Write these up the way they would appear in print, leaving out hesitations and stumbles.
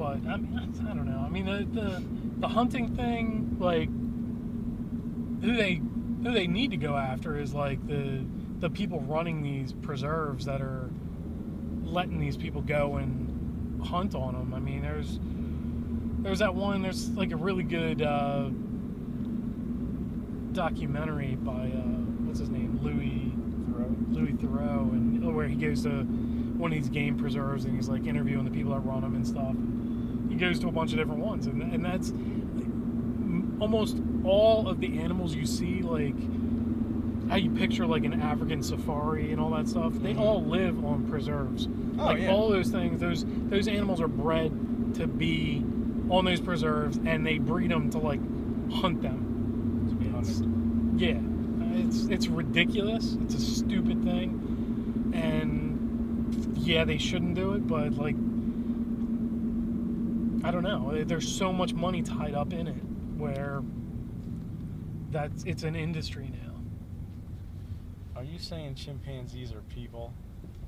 But I mean, I don't know. I mean, the hunting thing, like, who they need to go after is like the people running these preserves that are letting these people go and hunt on them. I mean, there's that one. There's like a really good documentary by what's his name, Louis Theroux, and where he goes to one of these game preserves and he's like interviewing the people that run them and stuff. He goes to a bunch of different ones, and that's almost all of the animals you see, like how you picture like an African safari and all that stuff. They all live on preserves. All those things, those animals are bred to be on those preserves, and they breed them to like hunt them. To be hunted. Yeah, it's ridiculous. It's a stupid thing, and yeah, they shouldn't do it. But like, I don't know. There's so much money tied up in it, where it's an industry now. Are you saying chimpanzees are people?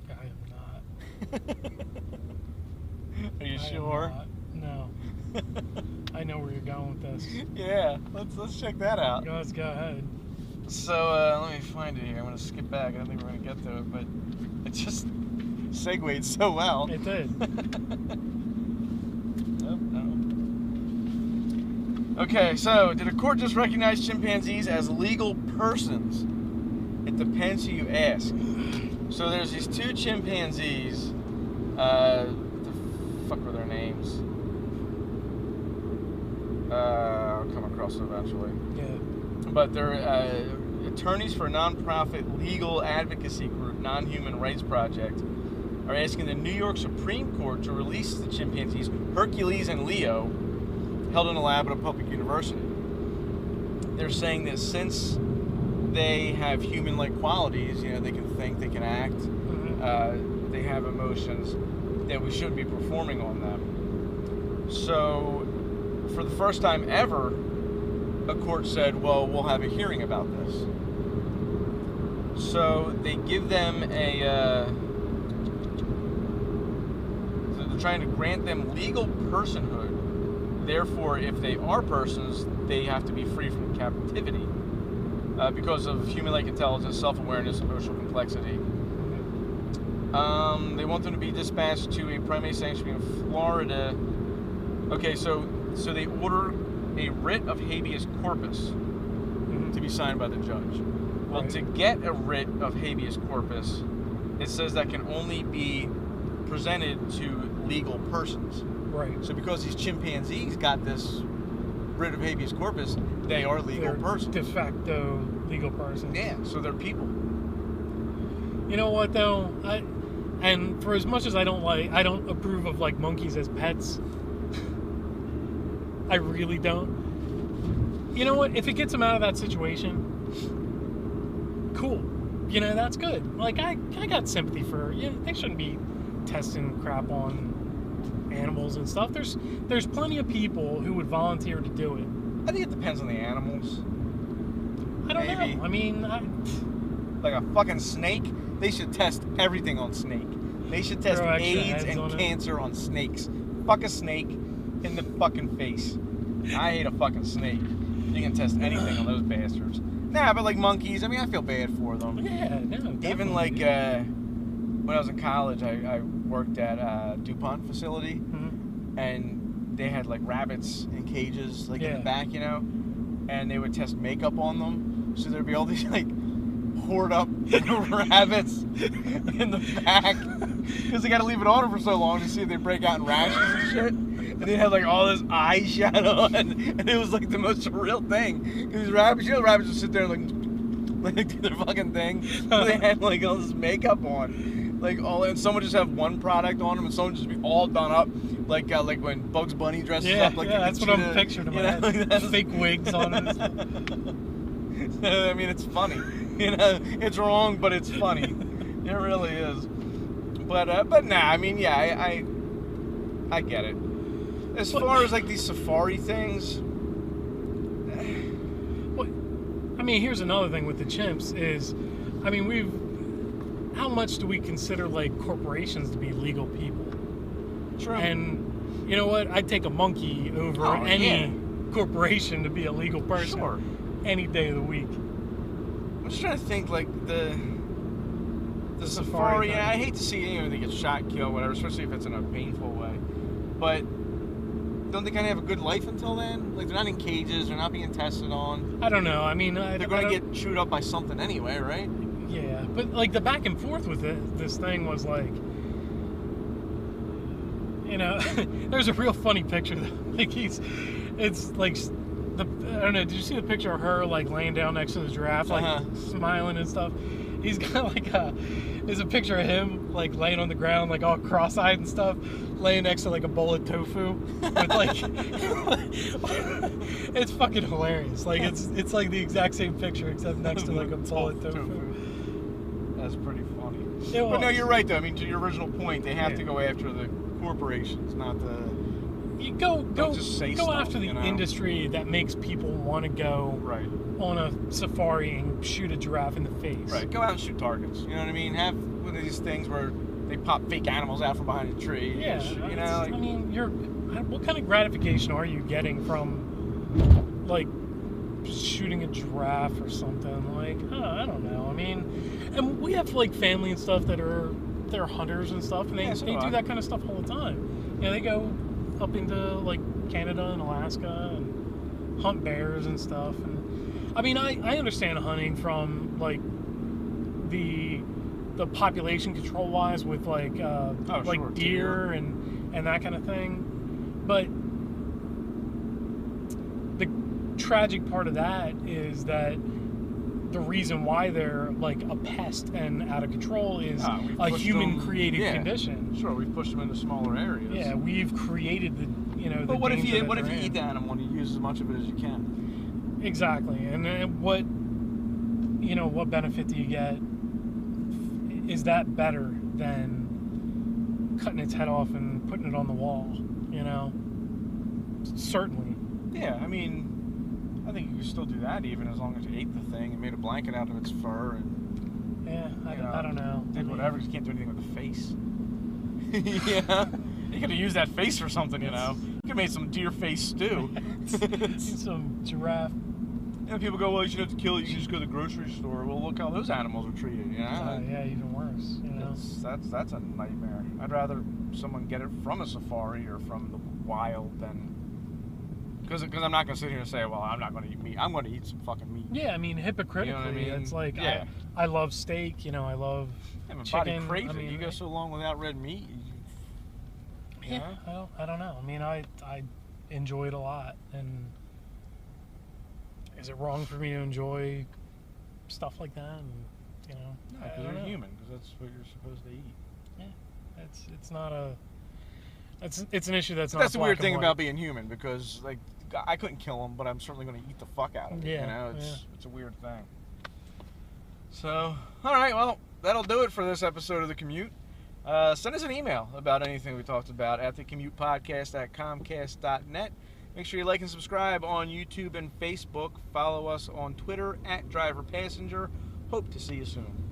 I am not. Are you sure? No. I know where you're going with this. Yeah, let's check that out. Let's go ahead. So let me find it here. I'm gonna skip back. I don't think we're gonna get to it, but it just segued so well. It did. Okay, so did a court just recognize chimpanzees as legal persons? It depends who you ask. So there's these two chimpanzees. The fuck were their names? I'll come across it eventually. Yeah. But they're attorneys for a non-profit legal advocacy group, Non-Human Rights Project, are asking the New York Supreme Court to release the chimpanzees Hercules and Leo, held in a lab at a public university. They're saying that since they have human-like qualities, you know, they can think, they can act, they have emotions, that we shouldn't be performing on them. So, for the first time ever, a court said, well, we'll have a hearing about this. So, they give them they're trying to grant them legal personhood. Therefore, if they are persons, they have to be free from captivity because of human-like intelligence, self-awareness, emotional complexity. They want them to be dispatched to a primate sanctuary in Florida. Okay, so they order a writ of habeas corpus to be signed by the judge. Well, to get a writ of habeas corpus, it says that can only be presented to legal persons. Right. So because these chimpanzees got this writ of habeas corpus, they are legal persons. De facto legal persons. Yeah, so they're people. You know what though? And for as much as I don't approve of like monkeys as pets. I really don't. You know what? If it gets them out of that situation, cool. You know, that's good. Like I got sympathy for, they shouldn't be testing crap on animals and stuff. There's plenty of people who would volunteer to do it. I think it depends on the animals. I don't Maybe. know. I mean, like a fucking snake, they should test everything on snake. They should test AIDS and cancer on snakes. Fuck a snake in the fucking face. I hate a fucking snake. You can test anything on those bastards. Nah, but like monkeys, I mean, I feel bad for them. Yeah, no, definitely. Even like when I was in college, I worked at a DuPont facility, and they had like rabbits in cages, like in the back, you know, and they would test makeup on them. So there'd be all these like hoard up rabbits in the back because they got to leave it on for so long to see if they break out in rashes and shit. And they had like all this eyeshadow on, and it was like the most surreal thing. These rabbits, you know, rabbits would sit there and like do their fucking thing. They had like all this makeup on, like all, and someone just have one product on them, and someone just be all done up, like when Bugs Bunny dresses up. Like that's what I'm picturing in my head. Fake wigs on it. I mean, it's funny. You know, it's wrong, but it's funny. It really is. But nah, I mean, yeah, I get it. As far as like these safari things, I mean, here's another thing with the chimps is, I mean, how much do we consider like corporations to be legal people? True. And you know what? I'd take a monkey over any corporation to be a legal person any day of the week. I'm just trying to think, like, the safari. Yeah, I hate to see anyone get shot, killed, whatever, especially if it's in a painful way. But don't they kind of have a good life until then? Like, they're not in cages, they're not being tested on. I don't know. I mean, they're going to get chewed up by something anyway, right? Yeah, but like the back and forth with this thing was like, you know, there's a real funny picture. Like it's like I don't know. Did you see the picture of her like laying down next to the giraffe, like smiling and stuff? He's got like there's a picture of him like laying on the ground, like all cross-eyed and stuff, laying next to like a bowl of tofu. With like, it's fucking hilarious. Like it's like the exact same picture except next to like a bowl of tofu. That's pretty funny. But no, you're right though. I mean, to your original point, they have to go after the corporations, not the. You go stuff, after the industry that makes people want to go on a safari and shoot a giraffe in the face. Right. Go out and shoot targets. You know what I mean? Have one of these things where they pop fake animals out from behind a tree. Yeah. You know. Like, I mean, what kind of gratification are you getting from like shooting a giraffe or something? Like, I don't know. I mean, and we have like family and stuff they're hunters and stuff, and they do that kind of stuff all the time. You know, they go up into like Canada and Alaska and hunt bears and stuff. And I mean, I understand hunting from like the population control wise with like deer and that kind of thing, but the tragic part of that is that the reason why they're like a pest and out of control is a human-created condition. Sure, we've pushed them into smaller areas. Yeah, we've created But what if you eat the animal and you use as much of it as you can? Exactly, and what benefit do you get? Is that better than cutting its head off and putting it on the wall? You know, certainly. Yeah, I mean, I think you could still do that even as long as you ate the thing and made a blanket out of its fur and I don't know. Did whatever, because you can't do anything with the face. Yeah. You could have used that face for something, you know. You could have made some deer face stew. Some giraffe. And people go, well, you shouldn't have to kill it, you should just go to the grocery store. Well, look how those animals are treated, you know. Yeah, even worse, you know. That's a nightmare. I'd rather someone get it from a safari or from the wild than... Because I'm not going to sit here and say, well, I'm not going to eat meat. I'm going to eat some fucking meat. Yeah, I mean, hypocritically, you know what I mean? It's like, I love steak, you know, I love chicken. Body craves it. You go so long without red meat. I don't know. I mean, I enjoy it a lot. And is it wrong for me to enjoy stuff like that? And, you know, no, because you're human, because that's what you're supposed to eat. Yeah, it's not a... It's an issue that's not. That's the weird thing about being human, because like I couldn't kill him, but I'm certainly going to eat the fuck out of it. Yeah, you know, it's a weird thing. So, all right, well, that'll do it for this episode of The Commute. Send us an email about anything we talked about at thecommutepodcast@comcast.net. Make sure you like and subscribe on YouTube and Facebook. Follow us on Twitter @DriverPassenger. Hope to see you soon.